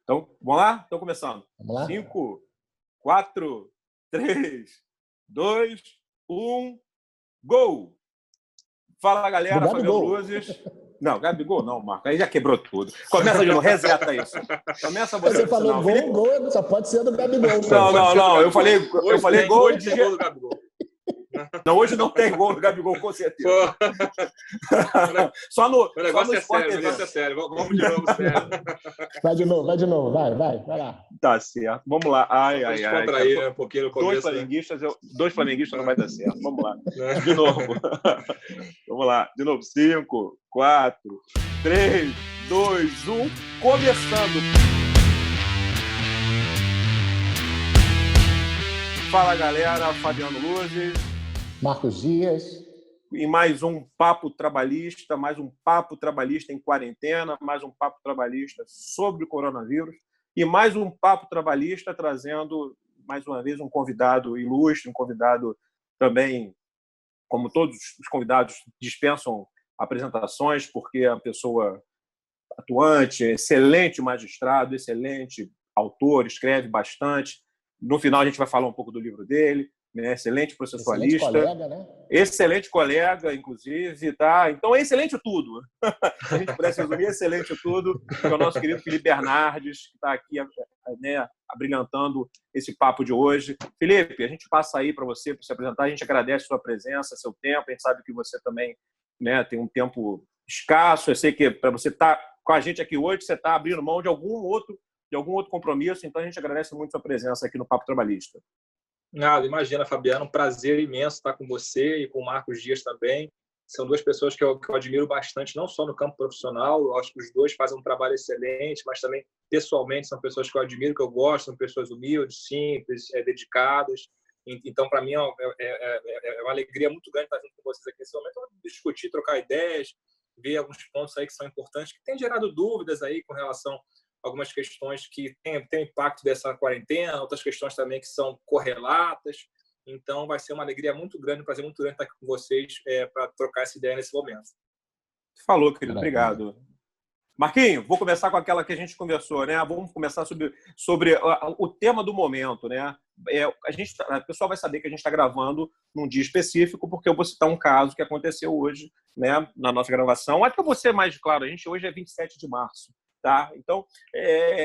Então, vamos lá? Estou começando. Vamos lá? 5, 4, 3, 2, 1, gol! Fala, galera, Fabiano Luzes. Não, Gabigol não, Marco. Aí já quebrou tudo. Começa de novo, reseta isso. Começa você falou gol, só pode ser do Gabigol. Não. Eu falei gol de gol do Gabigol. Não, hoje não tem gol do Gabigol, com certeza. Só no Sport TV. O negócio é sério. Vamos de novo, sério. Vai de novo. Vai lá. Tá certo. Vamos lá. Ai. Descontrair, né? Um pouquinho no começo. Dois flamenguistas não vai dar certo. Vamos lá. De novo. Vamos lá. De novo. 5, 4, 3, 2, 1. Começando. Fala, galera. Fabiano Luzes. Marcos Dias. E mais um papo trabalhista em quarentena, mais um papo trabalhista sobre o coronavírus e mais um papo trabalhista trazendo, mais uma vez, um convidado ilustre, um convidado também, como todos os convidados, dispensam apresentações, porque é uma pessoa atuante, excelente magistrado, excelente autor, escreve bastante. No final a gente vai falar um pouco do livro dele. Excelente processualista. Excelente colega, né? Excelente colega, inclusive, tá? Então é excelente tudo. Se a gente pudesse resumir, excelente tudo, que é o nosso querido Felipe Bernardes, que está aqui, né, abrilhantando esse papo de hoje. Felipe, a gente passa aí para você se apresentar, a gente agradece a sua presença, seu tempo, a gente sabe que você também, né, tem um tempo escasso, eu sei que para você estar com a gente aqui hoje, você está abrindo mão de algum outro compromisso, então a gente agradece muito a sua presença aqui no Papo Trabalhista. Nada, imagina, Fabiano, um prazer imenso estar com você e com o Marcos Dias também. São duas pessoas que eu admiro bastante, não só no campo profissional, eu acho que os dois fazem um trabalho excelente, mas também pessoalmente são pessoas que eu admiro, que eu gosto, são pessoas humildes, simples, dedicadas. Então, para mim, é uma alegria muito grande estar junto com vocês aqui nesse momento, discutir, trocar ideias, ver alguns pontos aí que são importantes, que têm gerado dúvidas aí com relação algumas questões que têm impacto dessa quarentena, outras questões também que são correlatas. Então, vai ser uma alegria muito grande, um prazer muito grande estar aqui com vocês para trocar essa ideia nesse momento. Falou, querido. Obrigado. Marquinhos, vou começar com aquela que a gente conversou, né? Vamos começar sobre o tema do momento, né? O pessoal vai saber que a gente está gravando num dia específico, porque eu vou citar um caso que aconteceu hoje, né, na nossa gravação. Acho que eu vou ser mais claro, hoje é 27 de março. Tá? Então,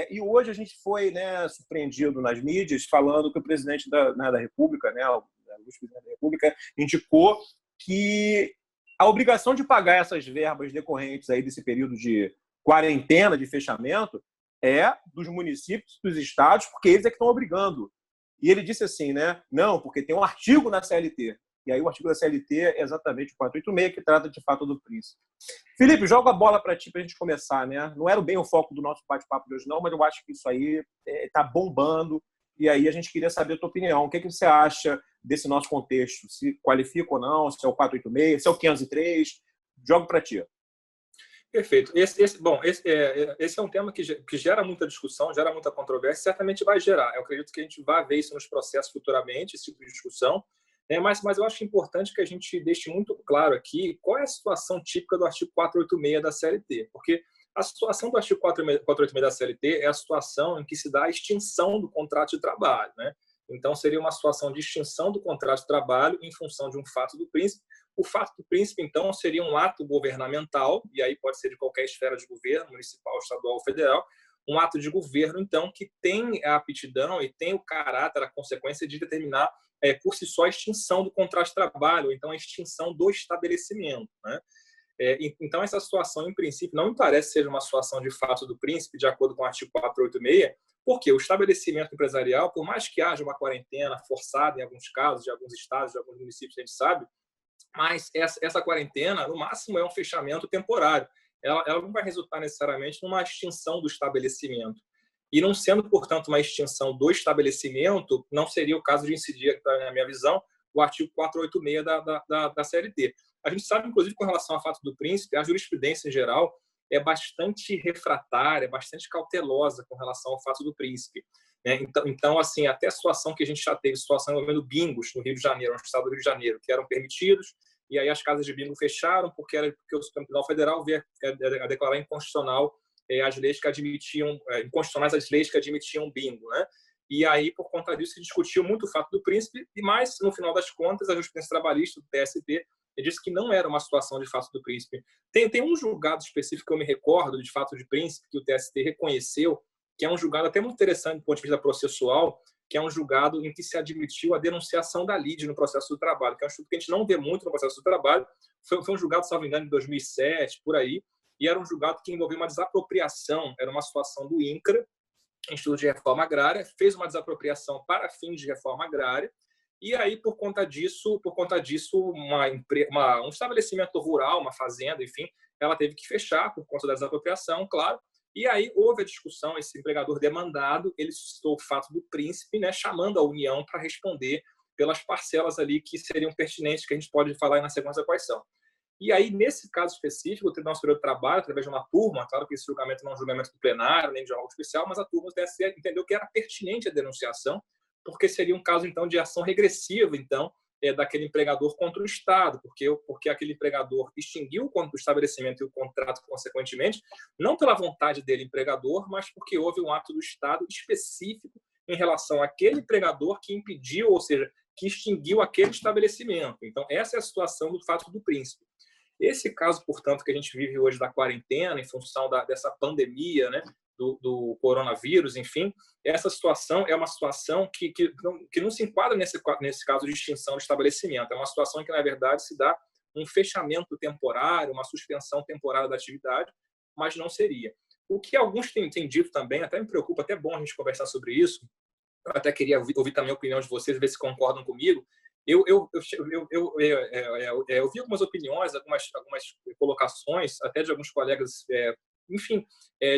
e hoje a gente foi, né, surpreendido nas mídias falando que o presidente da República, né, o vice-presidente da República, indicou que a obrigação de pagar essas verbas decorrentes aí desse período de quarentena, de fechamento, é dos municípios, dos estados, porque eles é que estão obrigando. E ele disse assim, né, não, porque tem um artigo na CLT. E aí o artigo da CLT é exatamente o 486, que trata de fato do príncipe. Felipe, joga a bola para ti para a gente começar, né? Não era bem o foco do nosso bate-papo de hoje, não, mas eu acho que isso aí está bombando. E aí a gente queria saber a tua opinião. O que você acha desse nosso contexto? Se qualifica ou não? Se é o 486, se é o 503? Jogo para ti. Perfeito. Esse é um tema que gera muita discussão, gera muita controvérsia, certamente vai gerar. Eu acredito que a gente vai ver isso nos processos futuramente, esse tipo de discussão. Mas eu acho importante que a gente deixe muito claro aqui qual é a situação típica do artigo 486 da CLT, porque a situação do artigo 486 da CLT é a situação em que se dá a extinção do contrato de trabalho, né? Então, seria uma situação de extinção do contrato de trabalho em função de um fato do príncipe. O fato do príncipe, então, seria um ato governamental, e aí pode ser de qualquer esfera de governo, municipal, estadual ou federal, um ato de governo, então, que tem a aptidão e tem o caráter, a consequência de determinar por si só a extinção do contrato de trabalho, ou então a extinção do estabelecimento, né? Então, essa situação, em princípio, não me parece ser uma situação de fato do príncipe, de acordo com o artigo 486, porque o estabelecimento empresarial, por mais que haja uma quarentena forçada em alguns casos, de alguns estados, de alguns municípios, a gente sabe, mas essa quarentena, no máximo, é um fechamento temporário. Ela não vai resultar necessariamente numa extinção do estabelecimento. E não sendo, portanto, uma extinção do estabelecimento, não seria o caso de incidir, na minha visão, o artigo 486 da CLT. A gente sabe, inclusive, com relação ao fato do príncipe, a jurisprudência em geral é bastante refratária, bastante cautelosa com relação ao fato do príncipe. Então, assim, até a situação que a gente já teve, situação envolvendo bingos no Rio de Janeiro, no estado do Rio de Janeiro, que eram permitidos, e aí as casas de bingo fecharam porque o Supremo Tribunal Federal veio a declarar inconstitucional as leis que admitiam, inconstitucionais as leis que admitiam bingo, né? E aí, por conta disso, se discutiu muito o fato do príncipe, mas, no final das contas, a jurisprudência trabalhista do TST disse que não era uma situação de fato do príncipe. Tem um julgado específico que eu me recordo, de fato de príncipe, que o TST reconheceu, que é um julgado até muito interessante do ponto de vista processual, que é um julgado em que se admitiu a denunciação da lide no processo do trabalho, que é um estudo que a gente não vê muito no processo do trabalho. Foi um julgado, salvo engano, em 2007, por aí, e era um julgado que envolvia uma desapropriação, era uma situação do INCRA, Instituto de Reforma Agrária, fez uma desapropriação para fins de reforma agrária, e aí, por conta disso um estabelecimento rural, uma fazenda, enfim, ela teve que fechar por conta da desapropriação, claro. E aí houve a discussão, esse empregador demandado, ele suscitou o fato do príncipe, né, chamando a União para responder pelas parcelas ali que seriam pertinentes, que a gente pode falar aí na sequência quais são. E aí, nesse caso específico, o Tribunal Superior do Trabalho, através de uma turma, claro que esse julgamento não é um julgamento do plenário, nem de algo especial, mas a turma do TSE entendeu que era pertinente a denunciação, porque seria um caso, então, de ação regressiva, então, daquele empregador contra o Estado, porque aquele empregador extinguiu o estabelecimento e o contrato, consequentemente, não pela vontade dele, empregador, mas porque houve um ato do Estado específico em relação àquele empregador que impediu, ou seja, que extinguiu aquele estabelecimento. Então, essa é a situação do fato do príncipe. Esse caso, portanto, que a gente vive hoje da quarentena, em função dessa pandemia, né, do coronavírus, enfim, essa situação é uma situação que não se enquadra nesse caso de extinção de estabelecimento. É uma situação em que, na verdade, se dá um fechamento temporário, uma suspensão temporária da atividade, mas não seria. O que alguns têm dito também, até me preocupa, até bom a gente conversar sobre isso, eu até queria ouvir também a opinião de vocês, ver se concordam comigo. Eu vi algumas opiniões, algumas colocações, até de alguns colegas, enfim,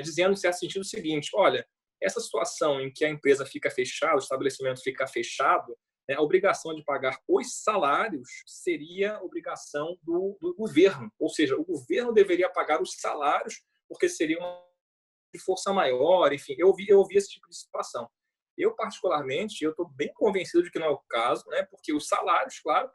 dizendo, em certo sentido, o seguinte: olha, essa situação em que a empresa fica fechada, o estabelecimento fica fechado, né, a obrigação de pagar os salários seria obrigação do governo, ou seja, o governo deveria pagar os salários, porque seria uma de força maior, enfim, eu vi esse tipo de situação. Eu, particularmente, estou bem convencido de que não é o caso, né? Porque os salários, claro,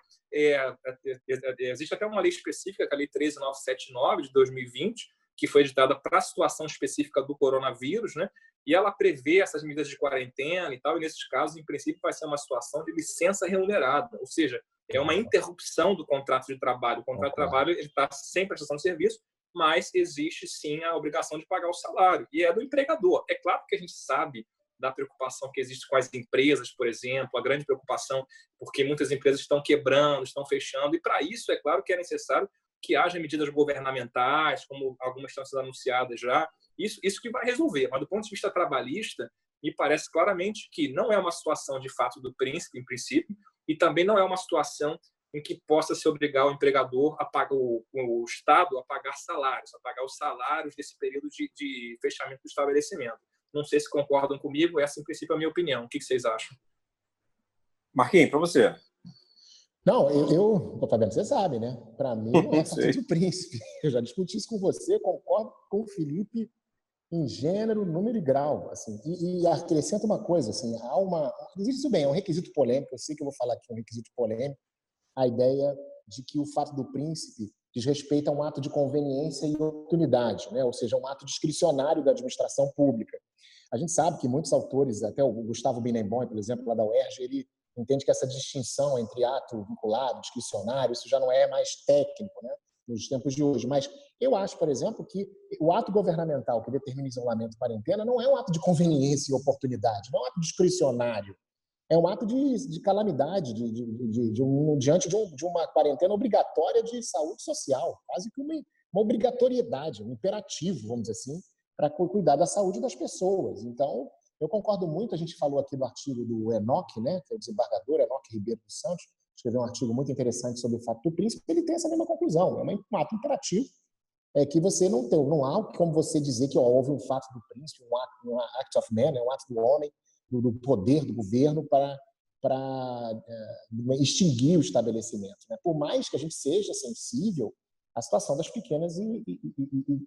existe até uma lei específica, que é a Lei 13.979, de 2020, que foi editada para a situação específica do coronavírus, né? E ela prevê essas medidas de quarentena e tal, e nesses casos, em princípio, vai ser uma situação de licença remunerada, ou seja, é uma interrupção do contrato de trabalho. O contrato de trabalho está sem prestação de serviço, mas existe, sim, a obrigação de pagar o salário, e é do empregador. É claro que a gente sabe da preocupação que existe com as empresas, por exemplo, a grande preocupação, porque muitas empresas estão quebrando, estão fechando, e para isso é claro que é necessário que haja medidas governamentais, como algumas estão sendo anunciadas já, isso que vai resolver. Mas do ponto de vista trabalhista, me parece claramente que não é uma situação de fato do príncipe, em princípio, e também não é uma situação em que possa se obrigar o empregador a pagar o Estado a pagar salários, a pagar os salários desse período de fechamento do estabelecimento. Não sei se concordam comigo, essa, em princípio, é a minha opinião. O que vocês acham? Marquinhos, para você. Não, Fabiano, você sabe, né? Para mim, não é fato do príncipe. Eu já discuti isso com você, concordo com o Felipe em gênero, número e grau. Assim, e acrescento uma coisa, assim, isso bem, é um requisito polêmico, eu sei que eu vou falar aqui um requisito polêmico, a ideia de que o fato do príncipe diz respeito a um ato de conveniência e oportunidade, né? Ou seja, um ato discricionário da administração pública. A gente sabe que muitos autores, até o Gustavo Binnenbaum, por exemplo, lá da UERJ, ele entende que essa distinção entre ato vinculado, discricionário, isso já não é mais técnico, né, nos tempos de hoje. Mas eu acho, por exemplo, que o ato governamental que determina isolamento e quarentena não é um ato de conveniência e oportunidade, não é um ato discricionário. É um ato de calamidade, diante de uma quarentena obrigatória de saúde social, quase que uma obrigatoriedade, um imperativo, vamos dizer assim, para cuidar da saúde das pessoas. Então, eu concordo muito, a gente falou aqui do artigo do Enoque, né, que é o desembargador Enoque Ribeiro dos Santos, escreveu um artigo muito interessante sobre o fato do príncipe, ele tem essa mesma conclusão, é um ato imperativo, que você não há como você dizer que houve um fato do príncipe, um act of man, um ato do homem, do poder do governo para extinguir o estabelecimento, né? Por mais que a gente seja sensível à situação das pequenas e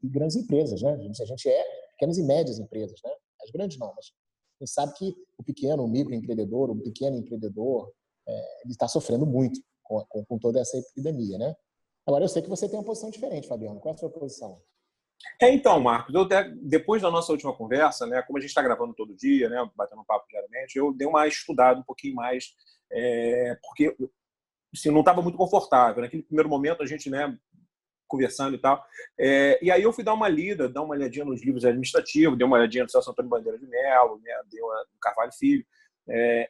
grandes empresas, né? A gente é pequenas e médias empresas, né? As grandes não, mas a gente sabe que o pequeno, o microempreendedor, o pequeno empreendedor, ele está sofrendo muito com toda essa epidemia, né? Agora, eu sei que você tem uma posição diferente, Fabiano. Qual é a sua posição? Então, Marcos, depois da nossa última conversa, né, como a gente está gravando todo dia, né, batendo papo diariamente, eu dei uma estudada um pouquinho mais, porque assim, não estava muito confortável. Naquele primeiro momento, a gente, né, conversando e tal. E aí eu fui dar uma olhadinha nos livros administrativos, dei uma olhadinha no Celso Antônio Bandeira de Mello, né, dei uma no Carvalho Filho,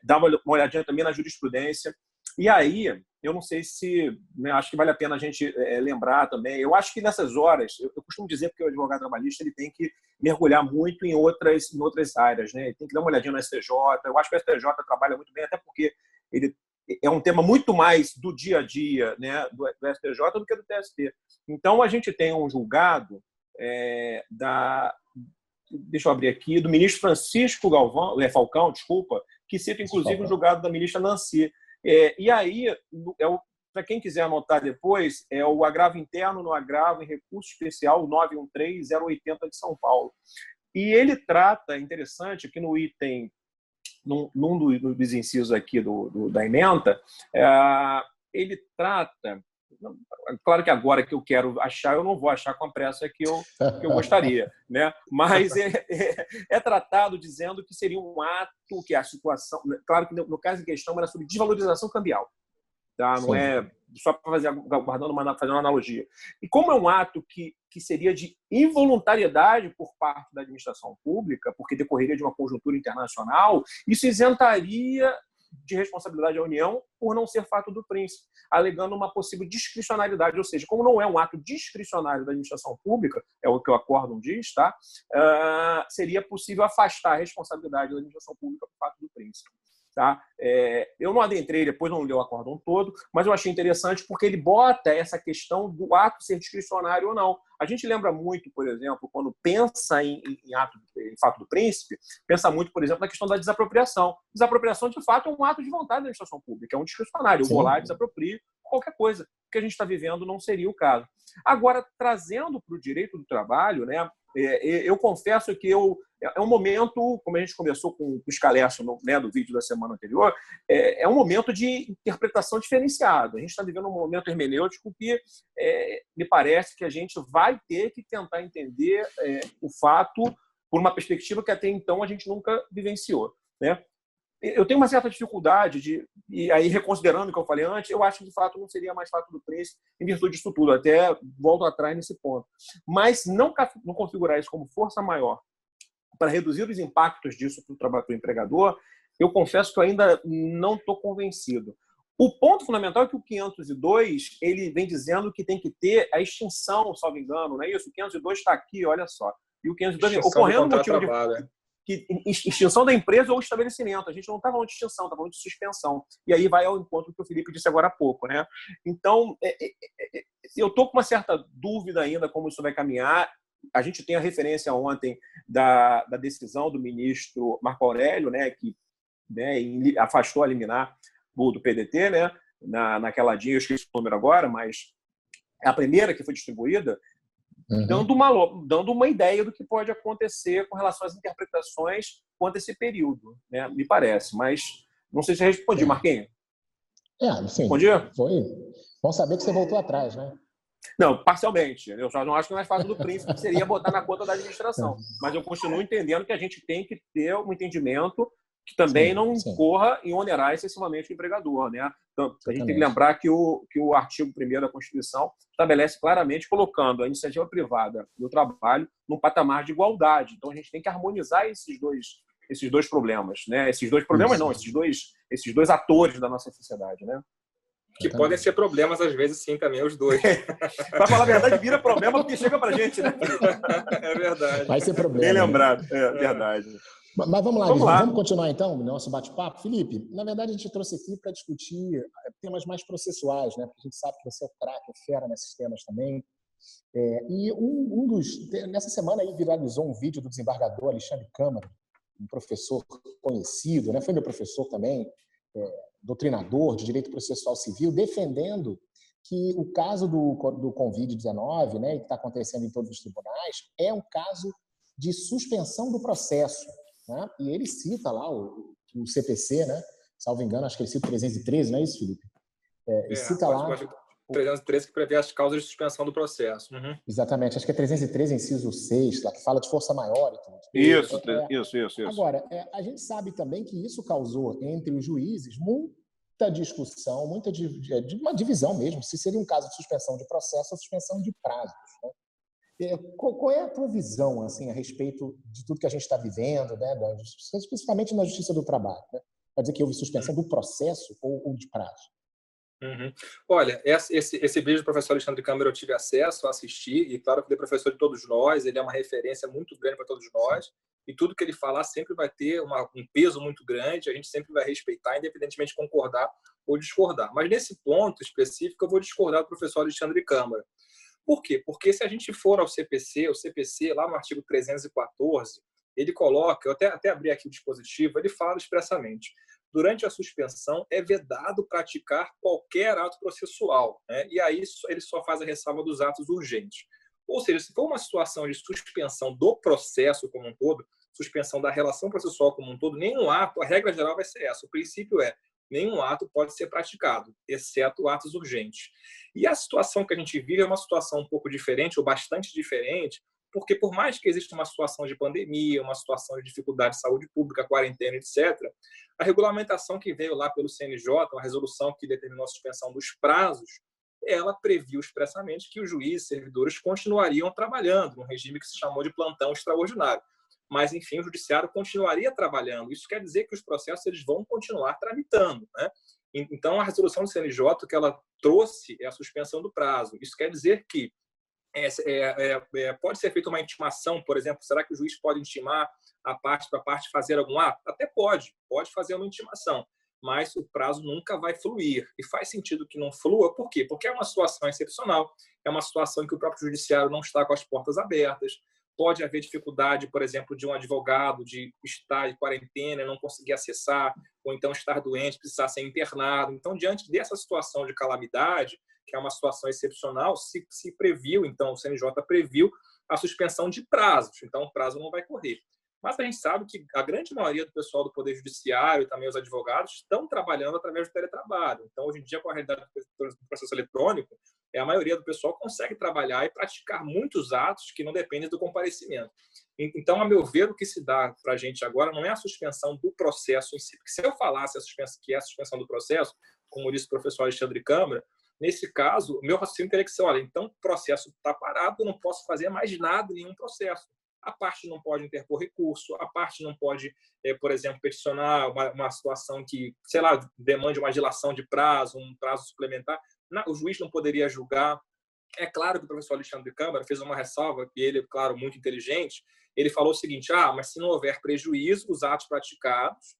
dar uma olhadinha também na jurisprudência. E aí, eu não sei se, né, acho que vale a pena a gente lembrar também. Eu acho que nessas horas, eu costumo dizer que o advogado trabalhista ele tem que mergulhar muito em outras áreas, né? Ele tem que dar uma olhadinha no STJ. Eu acho que o STJ trabalha muito bem, até porque ele é um tema muito mais do dia a dia, né, do STJ do que do TST. Então, a gente tem um julgado deixa eu abrir aqui, do ministro Francisco Falcão, desculpa, que cita, inclusive, o julgado da ministra Nancy. E aí, para quem quiser anotar depois, é o agravo interno no agravo em recurso especial 913-080 de São Paulo. E ele trata, interessante, que no item, num dos incisos aqui da ementa, ele trata... Claro que agora que eu quero achar, eu não vou achar com a pressa que eu gostaria, né? Mas é tratado dizendo que seria um ato que a situação... Claro que no caso em questão era sobre desvalorização cambial, tá? Não é só para fazendo uma analogia. E como é um ato que seria de involuntariedade por parte da administração pública, porque decorreria de uma conjuntura internacional, isso isentaria de responsabilidade à União por não ser fato do príncipe, alegando uma possível discricionariedade, ou seja, como não é um ato discricionário da administração pública, é o que o acórdão diz, tá? Seria possível afastar a responsabilidade da administração pública por fato do príncipe. Tá? Eu não adentrei, depois não li o acórdão todo, mas eu achei interessante porque ele bota essa questão do ato ser discricionário ou não. A gente lembra muito, por exemplo, quando pensa em fato do príncipe, pensa muito, por exemplo, na questão da desapropriação. Desapropriação, de fato, é um ato de vontade da administração pública, é um discricionário. Eu vou lá e desaproprio qualquer coisa. O que a gente está vivendo não seria o caso. Agora, trazendo para o direito do trabalho, né, eu confesso que é um momento, como a gente conversou com o Scalessa, né, do vídeo da semana anterior, é um momento de interpretação diferenciada. A gente está vivendo um momento hermenêutico que me parece que a gente vai ter que tentar entender o fato por uma perspectiva que até então a gente nunca vivenciou, né? Eu tenho uma certa dificuldade e aí, reconsiderando o que eu falei antes, eu acho que, de fato, não seria mais fato do príncipe em virtude disso tudo. Até volto atrás nesse ponto. Mas não configurar isso como força maior para reduzir os impactos disso para o trabalho do empregador, eu confesso que eu ainda não estou convencido. O ponto fundamental é que o 502 ele vem dizendo que tem que ter a extinção, salvo engano, não é isso? O 502 está aqui, olha só. E o 502 ocorrendo motivo de... extinção da empresa ou estabelecimento. A gente não está falando de extinção, está falando de suspensão. E aí vai ao encontro que o Felipe disse agora há pouco, né? Então, eu estou com uma certa dúvida ainda como isso vai caminhar. A gente tem a referência ontem da decisão do ministro Marco Aurélio, né, que afastou a liminar do PDT, né, naquela dia, eu esqueci o número agora, mas é a primeira que foi distribuída, dando uma ideia do que pode acontecer com relação às interpretações quanto a esse período, né? Me parece. Mas não sei se eu respondi, Marquinhos. Sim. Respondi? Foi. Bom saber que você voltou atrás, né? Não, parcialmente. Eu só não acho que mais fácil do príncipe que seria botar na conta da administração. Mas eu continuo entendendo que a gente tem que ter um entendimento que também não incorra em onerar excessivamente o empregador, né? Então, a gente tem que lembrar que o artigo 1º da Constituição estabelece claramente colocando a iniciativa privada e o trabalho num patamar de igualdade. Então, a gente tem que harmonizar esses dois problemas, né? Esses dois problemas não, esses dois atores da nossa sociedade, né? Que podem ser problemas, às vezes, sim, também, os dois. Para falar a verdade, vira problema porque chega pra gente, né? É verdade. Vai ser problema. Bem lembrado, verdade. Mas vamos lá, vamos continuar então no nosso bate-papo. Felipe, na verdade a gente trouxe aqui para discutir temas mais processuais, né? Porque a gente sabe que você é craque, é fera nesses temas também. E nessa semana aí viralizou um vídeo do desembargador Alexandre Câmara, um professor conhecido, né? Foi meu professor também, doutrinador de direito processual civil, defendendo que o caso do Covid-19, né, que está acontecendo em todos os tribunais, é um caso de suspensão do processo. Né? E ele cita lá o CPC, né? Salvo engano, acho que ele cita 313, não é isso, Felipe? Ele cita lá 313 que prevê as causas de suspensão do processo. Exatamente. Acho que é 313, inciso 6, lá, que fala de força maior e tudo. Isso. Agora, a gente sabe também que isso causou, entre os juízes, muita discussão, de uma divisão mesmo, se seria um caso de suspensão de processo ou suspensão de prazos, né? Qual é a tua visão, assim, a respeito de tudo que a gente está vivendo, né, especificamente na Justiça do Trabalho, né? Pode dizer que houve suspensão do processo ou de prazo? Olha, esse vídeo do professor Alexandre Câmara eu tive acesso a assistir, e claro que ele é professor de todos nós, ele é uma referência muito grande para todos nós, e tudo que ele falar sempre vai ter um peso muito grande, a gente sempre vai respeitar, independentemente de concordar ou discordar. Mas nesse ponto específico, eu vou discordar do professor Alexandre Câmara. Por quê? Porque se a gente for ao CPC, o CPC, lá no artigo 314, ele coloca, eu até abri aqui o dispositivo, ele fala expressamente: durante a suspensão é vedado praticar qualquer ato processual, né? E aí ele só faz a ressalva dos atos urgentes. Ou seja, se for uma situação de suspensão do processo como um todo, suspensão da relação processual como um todo, nenhum ato, a regra geral vai ser essa. O princípio é: nenhum ato pode ser praticado, exceto atos urgentes. E a situação que a gente vive é uma situação um pouco diferente, ou bastante diferente, porque por mais que exista uma situação de pandemia, uma situação de dificuldade de saúde pública, quarentena, etc., a regulamentação que veio lá pelo CNJ, a resolução que determinou a suspensão dos prazos, ela previu expressamente que os juízes e servidores continuariam trabalhando, num regime que se chamou de plantão extraordinário. Mas, enfim, o judiciário continuaria trabalhando. Isso quer dizer que os processos eles vão continuar tramitando, né? Então, a resolução do CNJ que ela trouxe é a suspensão do prazo. Isso quer dizer que pode ser feita uma intimação, por exemplo, será que o juiz pode intimar a parte para a parte fazer algum ato? Até pode fazer uma intimação, mas o prazo nunca vai fluir. E faz sentido que não flua, por quê? Porque é uma situação excepcional, é uma situação em que o próprio judiciário não está com as portas abertas, pode haver dificuldade, por exemplo, de um advogado de estar em quarentena, não conseguir acessar, ou então estar doente, precisar ser internado. Então, diante dessa situação de calamidade, que é uma situação excepcional, se previu, então o CNJ previu a suspensão de prazos, então o prazo não vai correr. Mas a gente sabe que a grande maioria do pessoal do Poder Judiciário e também os advogados estão trabalhando através do teletrabalho. Então, hoje em dia, com a realidade do processo eletrônico, a maioria do pessoal consegue trabalhar e praticar muitos atos que não dependem do comparecimento. Então, a meu ver, o que se dá para a gente agora não é a suspensão do processo em si. Porque se eu falasse que é a suspensão do processo, como disse o professor Alexandre Câmara, nesse caso, o meu raciocínio teria que ser: olha, então o processo está parado, eu não posso fazer mais nada em nenhum processo. A parte não pode interpor recurso, a parte não pode, por exemplo, peticionar uma situação que, sei lá, demande uma dilação de prazo, um prazo suplementar. O juiz não poderia julgar. É claro que o professor Alexandre Câmara fez uma ressalva, e ele, claro, muito inteligente. Ele falou o seguinte: mas se não houver prejuízo, os atos praticados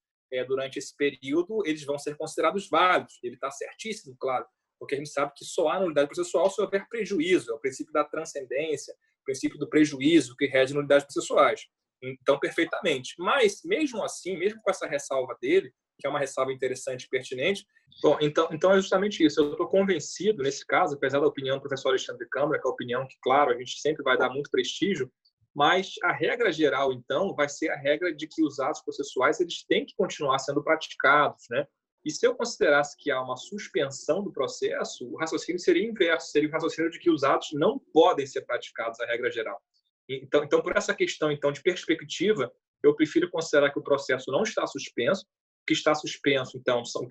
durante esse período, eles vão ser considerados válidos. Ele está certíssimo, claro, porque a gente sabe que só há nulidade processual se houver prejuízo. É o princípio da transcendência, o princípio do prejuízo que rege nulidades processuais. Então, perfeitamente. Mas, mesmo assim, mesmo com essa ressalva dele, que é uma ressalva interessante e pertinente, bom, então é justamente isso. Eu estou convencido, nesse caso, apesar da opinião do professor Alexandre Câmara, que é a opinião que, claro, a gente sempre vai dar muito prestígio, mas a regra geral, então, vai ser a regra de que os atos processuais eles têm que continuar sendo praticados, né? E se eu considerasse que há uma suspensão do processo, o raciocínio seria inverso, seria o raciocínio de que os atos não podem ser praticados, a regra geral. Então, por essa questão então de perspectiva, eu prefiro considerar que o processo não está suspenso. O que está suspenso, então, são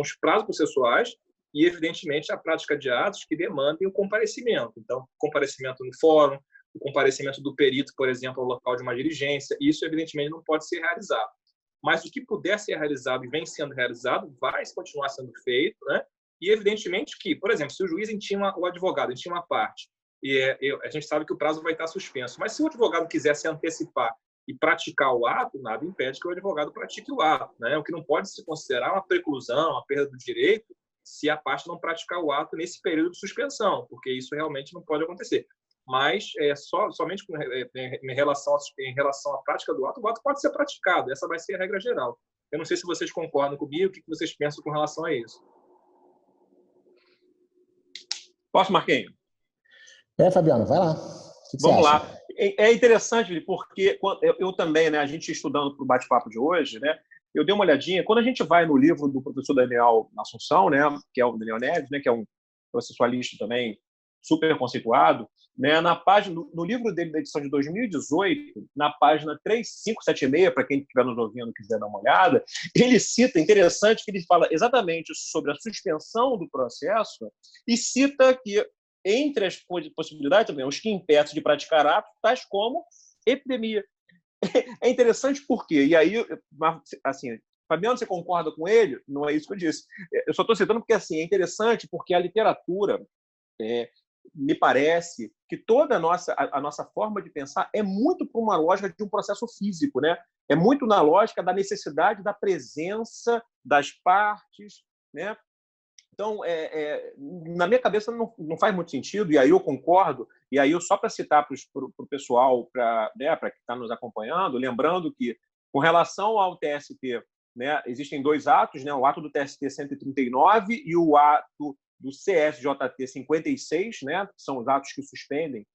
os prazos processuais e, evidentemente, a prática de atos que demandem o comparecimento. Então, comparecimento no fórum, o comparecimento do perito, por exemplo, ao local de uma diligência, isso, evidentemente, não pode ser realizado. Mas o que puder ser realizado e vem sendo realizado vai continuar sendo feito, né? E, evidentemente, que, por exemplo, se o juiz intima o advogado, intima a parte, e a gente sabe que o prazo vai estar suspenso, mas se o advogado quiser se antecipar e praticar o ato, nada impede que o advogado pratique o ato, né? O que não pode se considerar uma preclusão, uma perda do direito, se a parte não praticar o ato nesse período de suspensão, porque isso realmente não pode acontecer. Mas somente em relação à prática do ato, o ato pode ser praticado. Essa vai ser a regra geral. Eu não sei se vocês concordam comigo, o que vocês pensam com relação a isso. Posso, Marquinhos? Fabiano, vai lá. Vamos lá. É interessante, porque eu também, né, a gente estudando para o bate-papo de hoje, né, eu dei uma olhadinha. Quando a gente vai no livro do professor Daniel Assunção, né, que é o Daniel Neves, né, que é um processualista também super conceituado, né? Na página, no livro dele da edição de 2018, na página 3576, para quem estiver nos ouvindo e quiser dar uma olhada, ele cita, interessante, que ele fala exatamente sobre a suspensão do processo e cita que, entre as possibilidades também, os que impedem de praticar atos, tais como epidemia. É interessante porque, e aí, assim, Fabiano, você concorda com ele? Não é isso que eu disse. Eu só estou citando porque assim, é interessante porque a literatura, me parece que toda a nossa forma de pensar é muito por uma lógica de um processo físico, né? É muito na lógica da necessidade da presença das partes, né? Então, na minha cabeça não faz muito sentido, e aí eu concordo, e aí eu só para citar para o pessoal, para que está nos acompanhando, lembrando que, com relação ao TST, né, existem dois atos, né, o ato do TST 139 e o ato do CSJT 56, né, que são os atos que suspendem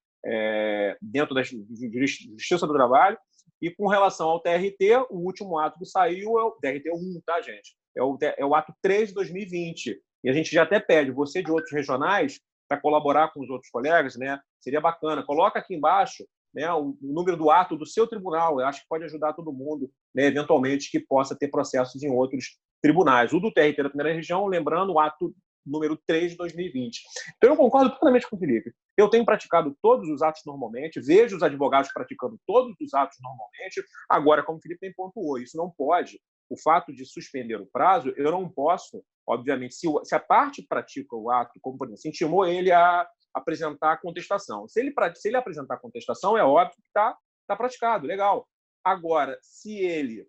dentro da Justiça do Trabalho, e com relação ao TRT, o último ato que saiu é o TRT 1, tá, gente? É o ato 3 de 2020. E a gente já até pede, você de outros regionais, para colaborar com os outros colegas, né? Seria bacana. Coloca aqui embaixo, né, o número do ato do seu tribunal. Eu acho que pode ajudar todo mundo, né, eventualmente, que possa ter processos em outros tribunais. O do TRT da primeira região, lembrando, o ato número 3 de 2020. Então, eu concordo plenamente com o Felipe. Eu tenho praticado todos os atos normalmente, vejo os advogados praticando todos os atos normalmente. Agora, como o Felipe bem pontuou, isso não pode. O fato de suspender o prazo, eu não posso, obviamente, se a parte pratica o ato, como por exemplo, se intimou ele a apresentar a contestação. Se ele apresentar a contestação, é óbvio que está praticado, legal. Agora, se ele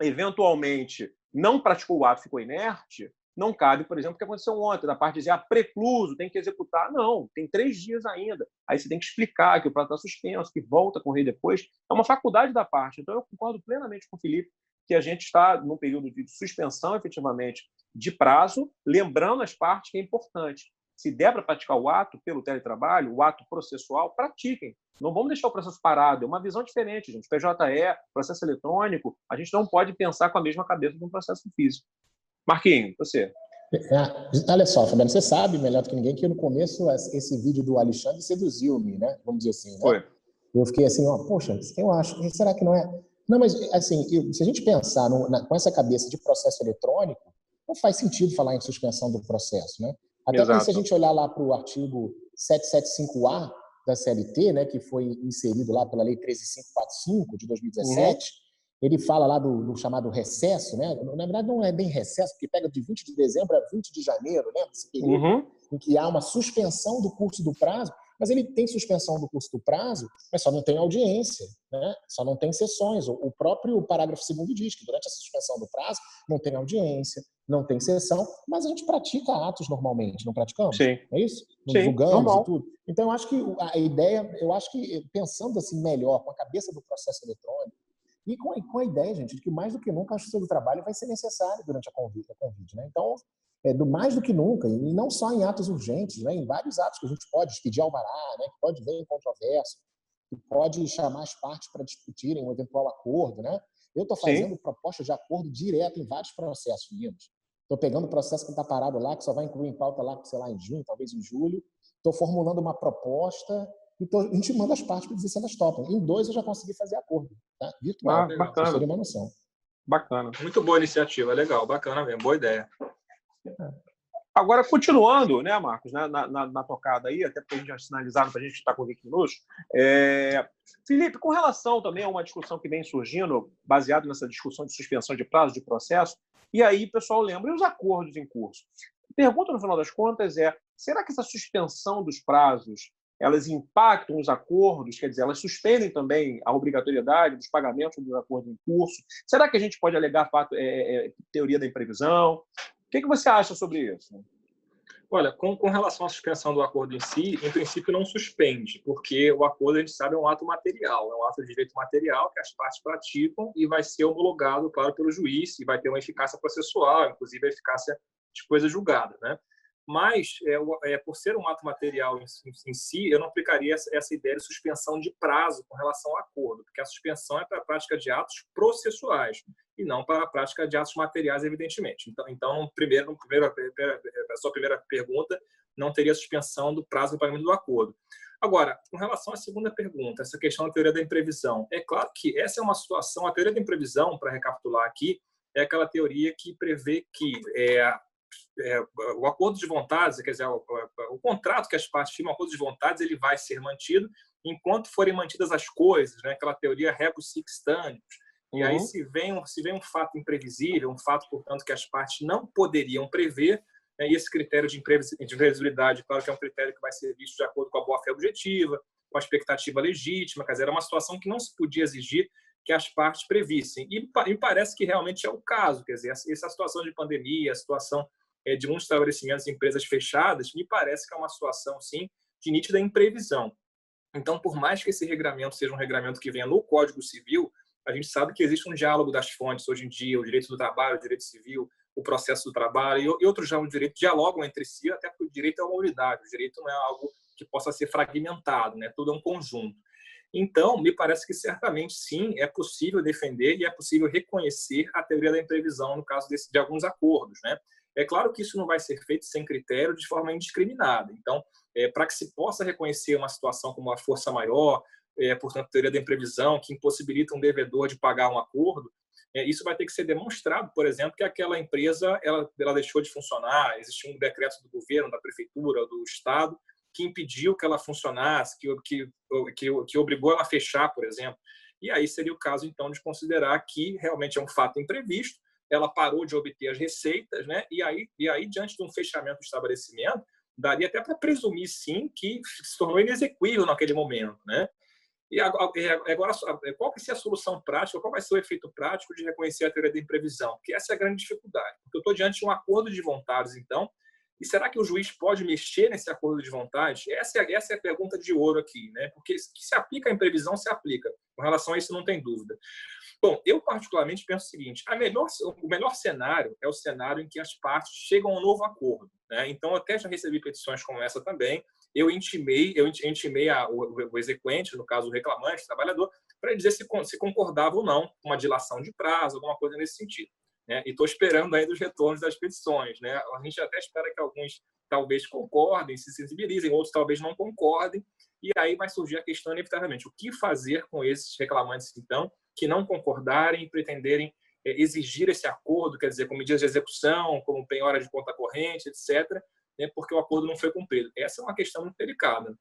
eventualmente não praticou o ato, ficou inerte, não cabe, por exemplo, o que aconteceu ontem, da parte de dizer, precluso, tem que executar. Não, tem 3 dias ainda. Aí você tem que explicar que o prazo está suspenso, que volta a correr depois. É uma faculdade da parte. Então, eu concordo plenamente com o Felipe que a gente está num período de suspensão, efetivamente, de prazo, lembrando as partes que é importante. Se der para praticar o ato pelo teletrabalho, o ato processual, pratiquem. Não vamos deixar o processo parado. É uma visão diferente, gente. PJE, processo eletrônico, a gente não pode pensar com a mesma cabeça de um processo físico. Marquinhos, você. Olha só, Fabiano, você sabe melhor do que ninguém que no começo esse vídeo do Alexandre seduziu-me, né? Vamos dizer assim, né? Foi. Eu fiquei assim, poxa, eu acho, será que não é? Não, mas assim, se a gente pensar com essa cabeça de processo eletrônico, não faz sentido falar em suspensão do processo, né? Até porque se a gente olhar lá para o artigo 775A da CLT, né, que foi inserido lá pela Lei 13545 de 2017, ele fala lá do chamado recesso, né? Na verdade, não é bem recesso, porque pega de 20 de dezembro a 20 de janeiro, né? Esse período em que há uma suspensão do curso do prazo, mas ele tem suspensão do curso do prazo, mas só não tem audiência, né? Só não tem sessões. O próprio parágrafo 2º diz que durante a suspensão do prazo não tem audiência, não tem sessão, mas a gente pratica atos normalmente, não praticamos? Sim. É isso? Não Sim, divulgamos normal. E tudo. Então, eu acho que a ideia, pensando assim melhor, com a cabeça do processo eletrônico, e com a ideia, gente, de que mais do que nunca a justiça do trabalho vai ser necessária durante a Covid, né? Então, mais do que nunca, e não só em atos urgentes, né? Em vários atos que a gente pode expedir alvará, né? Que pode ver em controvérsia, que pode chamar as partes para discutirem um eventual acordo, né? Eu estou fazendo proposta de acordo direto em vários processos, meninos. Estou pegando o processo que está parado lá, que só vai incluir em pauta lá, sei lá, em junho, talvez em julho. Estou formulando uma proposta e estou intimando as partes para dizer se elas topam. Em 2 eu já consegui fazer acordo, tá? Virtual. Bacana. Vocês terem uma noção. Bacana. Muito boa iniciativa, legal, bacana mesmo, boa ideia. Agora, continuando, né, Marcos, na tocada aí, até porque a gente já sinalizaram para a gente estar com 20 minutos, Felipe, com relação também a uma discussão que vem surgindo, baseado nessa discussão de suspensão de prazo de processo, e aí o pessoal lembra, e os acordos em curso? A pergunta, no final das contas, será que essa suspensão dos prazos, elas impactam os acordos, quer dizer, elas suspendem também a obrigatoriedade dos pagamentos dos acordos em curso? Será que a gente pode alegar teoria da imprevisão? O que você acha sobre isso? Olha, com relação à suspensão do acordo em si, em princípio não suspende, porque o acordo, a gente sabe, é um ato material, é um ato de direito material que as partes praticam e vai ser homologado, claro, pelo juiz e vai ter uma eficácia processual, inclusive a eficácia de coisa julgada, né? Mas, por ser um ato material em si, eu não aplicaria essa ideia de suspensão de prazo com relação ao acordo, porque a suspensão é para a prática de atos processuais e não para a prática de atos materiais, evidentemente. Então a sua primeira pergunta, não teria suspensão do prazo do pagamento do acordo. Agora, com relação à segunda pergunta, essa questão da teoria da imprevisão, é claro que essa é uma situação, a teoria da imprevisão, para recapitular aqui, é aquela teoria que prevê que o acordo de vontades, quer dizer, o contrato que as partes firmam, o acordo de vontades, ele vai ser mantido enquanto forem mantidas as coisas, né? Aquela teoria rebus sic stantibus. E aí, se vem um fato imprevisível, um fato, portanto, que as partes não poderiam prever, né? E esse critério de imprevisibilidade, claro que é um critério que vai ser visto de acordo com a boa-fé objetiva, com a expectativa legítima, quer dizer, era uma situação que não se podia exigir que as partes previssem. E parece que realmente é o caso, quer dizer, essa situação de pandemia, a situação de muitos estabelecimentos e empresas fechadas, me parece que é uma situação, sim, de nítida imprevisão. Então, por mais que esse regramento seja um regramento que venha no Código Civil, a gente sabe que existe um diálogo das fontes hoje em dia, o direito do trabalho, o direito civil, o processo do trabalho e outros ramos de direito dialogam entre si, até porque o direito é uma unidade, o direito não é algo que possa ser fragmentado, né? Tudo é um conjunto. Então, me parece que certamente, sim, é possível defender e é possível reconhecer a teoria da imprevisão no caso de alguns acordos, né? É claro que isso não vai ser feito sem critério, de forma indiscriminada. Então, para que se possa reconhecer uma situação como uma força maior, portanto, a teoria da imprevisão, que impossibilita um devedor de pagar um acordo, isso vai ter que ser demonstrado, por exemplo, que aquela empresa ela deixou de funcionar, existiu um decreto do governo, da prefeitura, do Estado, que impediu que ela funcionasse, que obrigou ela a fechar, por exemplo. E aí seria o caso, então, de considerar que realmente é um fato imprevisto, ela parou de obter as receitas, né? E aí, diante de um fechamento do estabelecimento, daria até para presumir, sim, que se tornou inexequível naquele momento, né? E agora, qual vai ser a solução prática, qual vai ser o efeito prático de reconhecer a teoria da imprevisão? Porque essa é a grande dificuldade. Porque eu estou diante de um acordo de vontades, então, e será que o juiz pode mexer nesse acordo de vontades? Essa é a pergunta de ouro aqui, né? Porque que se aplica a imprevisão, se aplica. Com relação a isso, não tem dúvida. Bom, eu particularmente penso o seguinte, o melhor cenário é o cenário em que as partes chegam a um novo acordo, né? Então, eu até já recebi petições como essa também, eu intimei o exequente, no caso o reclamante, o trabalhador, para dizer se concordava ou não com uma dilação de prazo, alguma coisa nesse sentido, né? E estou esperando ainda os retornos das petições, né? A gente até espera que alguns talvez concordem, se sensibilizem, outros talvez não concordem, e aí vai surgir a questão, inevitavelmente, o que fazer com esses reclamantes, então, que não concordarem e pretenderem exigir esse acordo, quer dizer, com medidas de execução, como penhora de conta corrente, etc., né, porque o acordo não foi cumprido. Essa é uma questão muito delicada.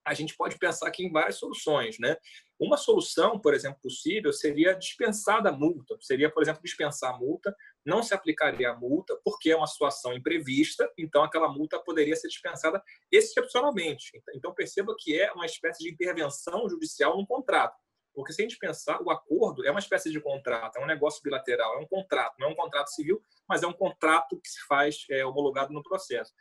A gente pode pensar aqui em várias soluções, né? Uma solução, por exemplo, possível seria dispensar da multa. Seria, por exemplo, dispensar a multa, não se aplicaria a multa, porque é uma situação imprevista, então aquela multa poderia ser dispensada excepcionalmente. Então, perceba que é uma espécie de intervenção judicial no contrato. Porque se a gente pensar, o acordo é uma espécie de contrato, é um negócio bilateral, é um contrato, não é um contrato civil, mas é um contrato que se faz homologado no processo.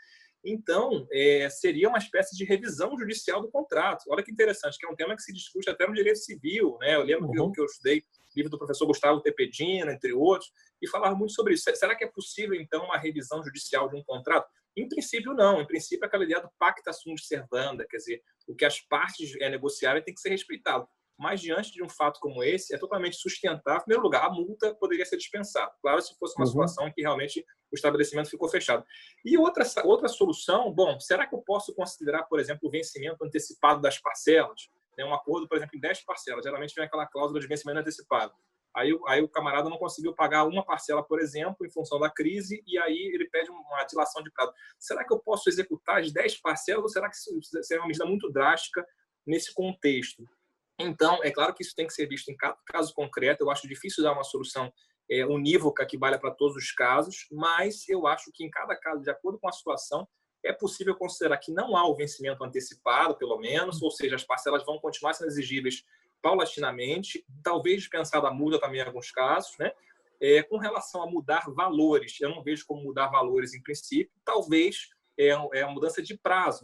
Então, seria uma espécie de revisão judicial do contrato. Olha que interessante, que é um tema que se discute até no direito civil, né? Eu lembro que eu estudei livro do professor Gustavo Tepedina, entre outros, e falava muito sobre isso. Será que é possível, então, uma revisão judicial de um contrato? Em princípio, não. Em princípio, aquela ideia do pacta sunt servanda, quer dizer, o que as partes negociarem tem que ser respeitado. Mas, diante de um fato como esse, é totalmente sustentável. Em primeiro lugar, a multa poderia ser dispensada. Claro, se fosse uma situação em que realmente o estabelecimento ficou fechado. E outra solução, bom, será que eu posso considerar, por exemplo, o vencimento antecipado das parcelas? Um acordo, por exemplo, em 10 parcelas. Geralmente vem aquela cláusula de vencimento antecipado. Aí o camarada não conseguiu pagar uma parcela, por exemplo, em função da crise, e aí ele pede uma dilação de prazo. Será que eu posso executar as 10 parcelas ou será que isso seria uma medida muito drástica nesse contexto? Então, é claro que isso tem que ser visto em cada caso concreto. Eu acho difícil dar uma solução unívoca que valha para todos os casos, mas eu acho que em cada caso, de acordo com a situação, é possível considerar que não há o vencimento antecipado, pelo menos, ou seja, as parcelas vão continuar sendo exigíveis paulatinamente, talvez dispensada a multa também em alguns casos, né? Com relação a mudar valores, eu não vejo como mudar valores em princípio, talvez a mudança de prazo,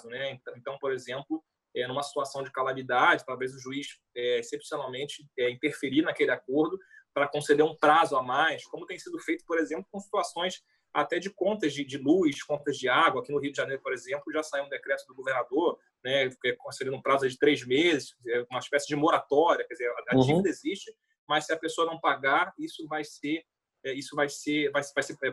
né? Então, por exemplo, numa situação de calamidade, talvez o juiz excepcionalmente interferir naquele acordo para conceder um prazo a mais, como tem sido feito, por exemplo, com situações até de contas de luz, contas de água. Aqui no Rio de Janeiro, por exemplo, já saiu um decreto do governador, né, concedendo um prazo de 3 meses, uma espécie de moratória. Quer dizer, a dívida existe, mas se a pessoa não pagar, isso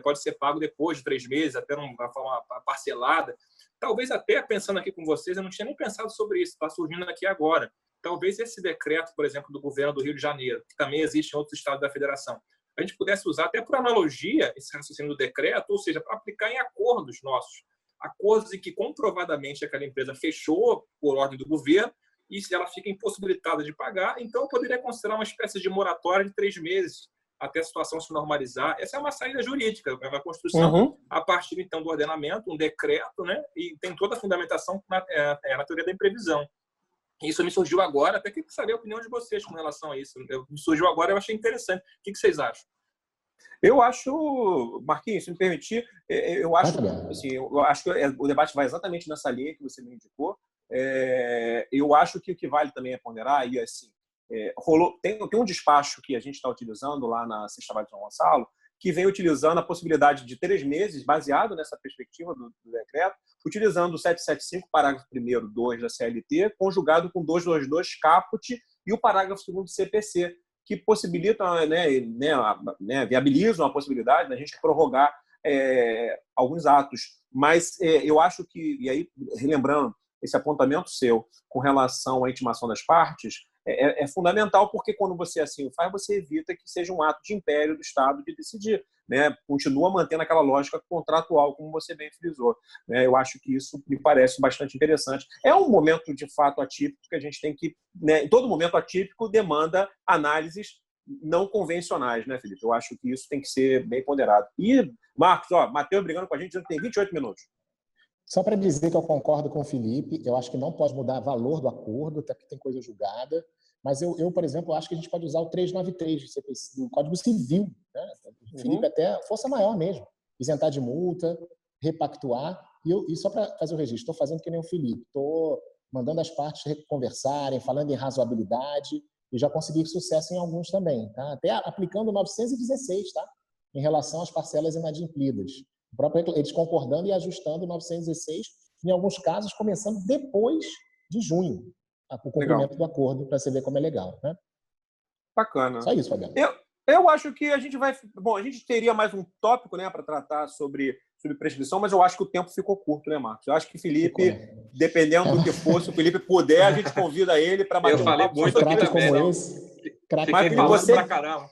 pode ser pago depois de 3 meses, até uma forma parcelada. Talvez até, pensando aqui com vocês, eu não tinha nem pensado sobre isso, está surgindo aqui agora. Talvez esse decreto, por exemplo, do governo do Rio de Janeiro, que também existe em outros estados da federação, a gente pudesse usar até por analogia esse raciocínio do decreto, ou seja, para aplicar em acordos nossos. Acordos em que comprovadamente aquela empresa fechou por ordem do governo e se ela fica impossibilitada de pagar, então eu poderia considerar uma espécie de moratória de 3 meses até a situação se normalizar. Essa é uma saída jurídica, é uma construção a partir, então, do ordenamento, um decreto, né? E tem toda a fundamentação na teoria da imprevisão. Isso me surgiu agora, até queria saber a opinião de vocês com relação a isso. Me surgiu agora, eu achei interessante. O que vocês acham? Eu acho, Marquinhos, se me permitir, eu acho que o debate vai exatamente nessa linha que você me indicou. Eu acho que o que vale também é ponderar, e assim, tem um despacho que a gente está utilizando lá na Sexta Vale de São Gonçalo, que vem utilizando a possibilidade de 3 meses, baseado nessa perspectiva do decreto, utilizando o 775, parágrafo 1º, 2 da CLT, conjugado com 222 caput e o parágrafo 2º do CPC, que possibilitam, viabilizam a possibilidade da gente prorrogar alguns atos. Mas eu acho que, e aí, relembrando esse apontamento seu com relação à intimação das partes, é fundamental, porque quando você assim o faz, você evita que seja um ato de império do Estado de decidir, né? Continua mantendo aquela lógica contratual, como você bem frisou, né? Eu acho que isso me parece bastante interessante. É um momento, de fato, atípico, que a gente tem que... Né? Todo momento atípico demanda análises não convencionais, né, Felipe? Eu acho que isso tem que ser bem ponderado. E, Marcos, Matheus brigando com a gente, dizendo que tem 28 minutos. Só para dizer que eu concordo com o Felipe, eu acho que não pode mudar o valor do acordo, até porque tem coisa julgada, mas eu, por exemplo, acho que a gente pode usar o 393 do Código Civil, né? O Felipe até força maior mesmo, isentar de multa, repactuar, e só para fazer o registro, estou fazendo que nem o Felipe, estou mandando as partes conversarem, falando em razoabilidade, e já consegui sucesso em alguns também, tá? Até aplicando o 916, tá? Em relação às parcelas inadimplidas. Eles concordando e ajustando o 916, em alguns casos, começando depois de junho, o cumprimento do acordo, para você ver como é legal, né? Bacana. Só isso, Fabiano. Eu acho que a gente vai... Bom, a gente teria mais um tópico, né, para tratar sobre prescrição, mas eu acho que o tempo ficou curto, né, Marcos? Eu acho que o Felipe, dependendo do que fosse, se o Felipe puder, a gente convida ele para bater um papo. Eu falei muito aqui também, como esse, pra caramba.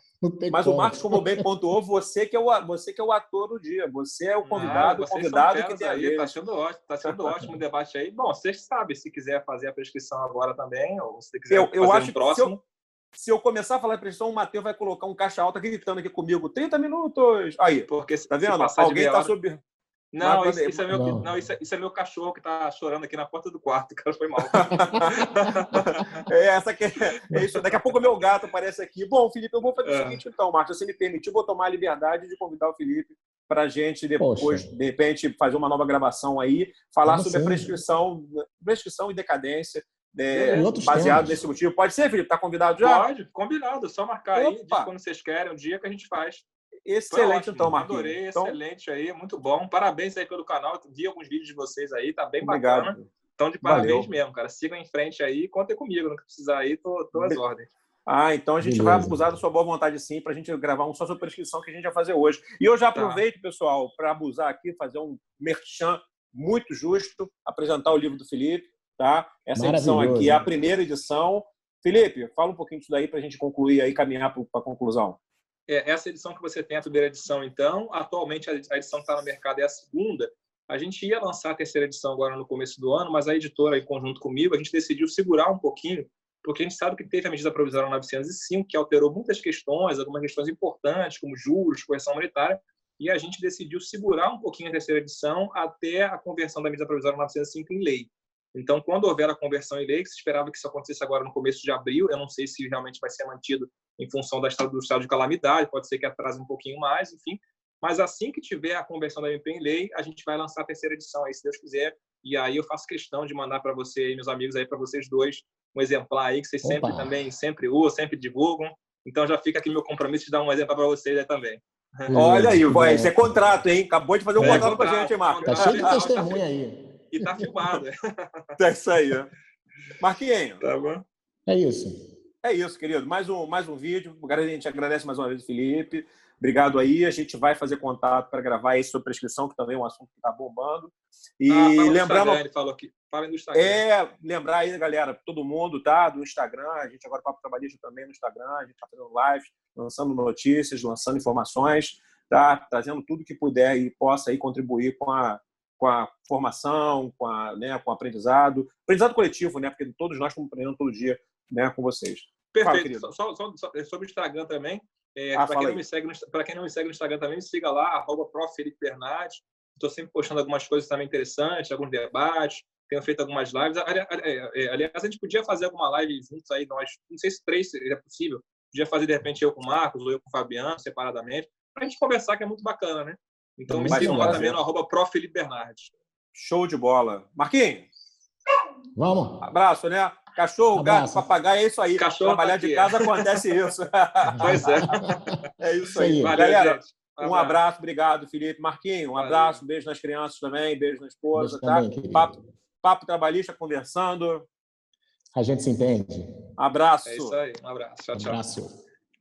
Mas o Marcos, como bem pontuou, você que é o ator do dia. Você é o convidado, que tem aí. Tá sendo ótimo o debate aí. Bom, vocês sabem, se quiser fazer a prescrição agora também, ou se quiser fazer um próximo. Se eu começar a falar de prescrição, o Matheus vai colocar um caixa alta gritando aqui comigo. 30 minutos! Aí, porque tá vendo? Alguém está sob... Não, isso é meu cachorro que tá chorando aqui na porta do quarto. Cara, foi mal. Essa aqui é isso. Daqui a pouco o meu gato aparece aqui. Bom, Felipe, eu vou fazer o seguinte, então, Marcos. Se me permitir, vou tomar a liberdade de convidar o Felipe para a gente depois, de repente, fazer uma nova gravação aí, falar sobre a prescrição e decadência, baseado nesse motivo. Pode ser, Felipe? Tá convidado já? Pode, combinado. Só marcar aí, quando vocês querem, um dia que a gente faz. Excelente, então, Marquinhos. Adorei, excelente aí, muito bom. Parabéns aí pelo canal. Vi alguns vídeos de vocês aí, tá bem bacana. Então, de parabéns mesmo, cara. Sigam em frente aí, contem comigo. Não precisar aí, tô às ordens. Então a gente vai abusar da sua boa vontade sim, para a gente gravar um só sobre prescrição que a gente vai fazer hoje. E eu já aproveito, pessoal, para abusar aqui, fazer um merchan muito justo, apresentar o livro do Felipe, tá? Essa edição aqui é a primeira edição. Felipe, fala um pouquinho disso daí para a gente concluir aí, caminhar para a conclusão. Essa edição que você tem, a primeira edição, então, atualmente a edição que está no mercado é a segunda. A gente ia lançar a terceira edição agora no começo do ano, mas a editora, em conjunto comigo, a gente decidiu segurar um pouquinho, porque a gente sabe que teve a medida provisória 905, que alterou muitas questões, algumas questões importantes, como juros, correção monetária, e a gente decidiu segurar um pouquinho a terceira edição até a conversão da medida provisória 905 em lei. Então, quando houver a conversão em lei, que se esperava que isso acontecesse agora no começo de abril, eu não sei se realmente vai ser mantido em função do estado de calamidade, pode ser que atrase um pouquinho mais, enfim. Mas assim que tiver a conversão da MP em lei, a gente vai lançar a terceira edição aí, se Deus quiser. E aí eu faço questão de mandar para você e meus amigos aí, para vocês dois, um exemplar aí que vocês sempre usam, sempre divulgam. Então já fica aqui meu compromisso de dar um exemplar para vocês aí também. Olha aí, isso é contrato, hein? Acabou de fazer um contrato com a gente, hein, Marcos? Tá cheio de testemunha aí. E tá filmado. É isso aí. Marquinhos. Tá bom. É isso. É isso, querido. Mais um vídeo. A gente agradece mais uma vez o Felipe. Obrigado aí. A gente vai fazer contato para gravar esse sobre prescrição, que também é um assunto que está bombando. E lembrando. Ele falou aqui. Fala do Instagram. Lembrar aí, galera, todo mundo, tá? Do Instagram. A gente agora Papo Trabalhista também no Instagram. A gente está fazendo live, lançando notícias, lançando informações, tá? Trazendo tudo que puder e possa aí contribuir com a formação, com o aprendizado. Aprendizado coletivo, né? Porque todos nós estamos aprendendo todo dia, né, com vocês. Perfeito. Só sobre o Instagram também. Para quem não me segue no Instagram também, me siga lá, @prof.Felipe.Bernardes. Estou sempre postando algumas coisas também interessantes, alguns debates, tenho feito algumas lives. Aliás, a gente podia fazer alguma live juntos aí, nós, não sei se 3 é possível. Podia fazer, de repente, eu com o Marcos ou eu com o Fabiano, separadamente, para a gente conversar, que é muito bacana, né? Então, me sigam lá também no @prof.Felipe.Bernardes. Show de bola. Marquinhos. Vamos. Abraço, né? Cachorro, gato, papagaio, é isso aí. Cachorro trabalhar de casa acontece isso. Pois é. É isso aí. Valeu, galera. Gente. Um abraço, obrigado, Felipe. Marquinhos, um abraço, beijo nas crianças também, beijo na esposa, tá? Também, papo trabalhista conversando. A gente se entende. Abraço. É isso aí. Um abraço. Tchau, tchau. Abraço.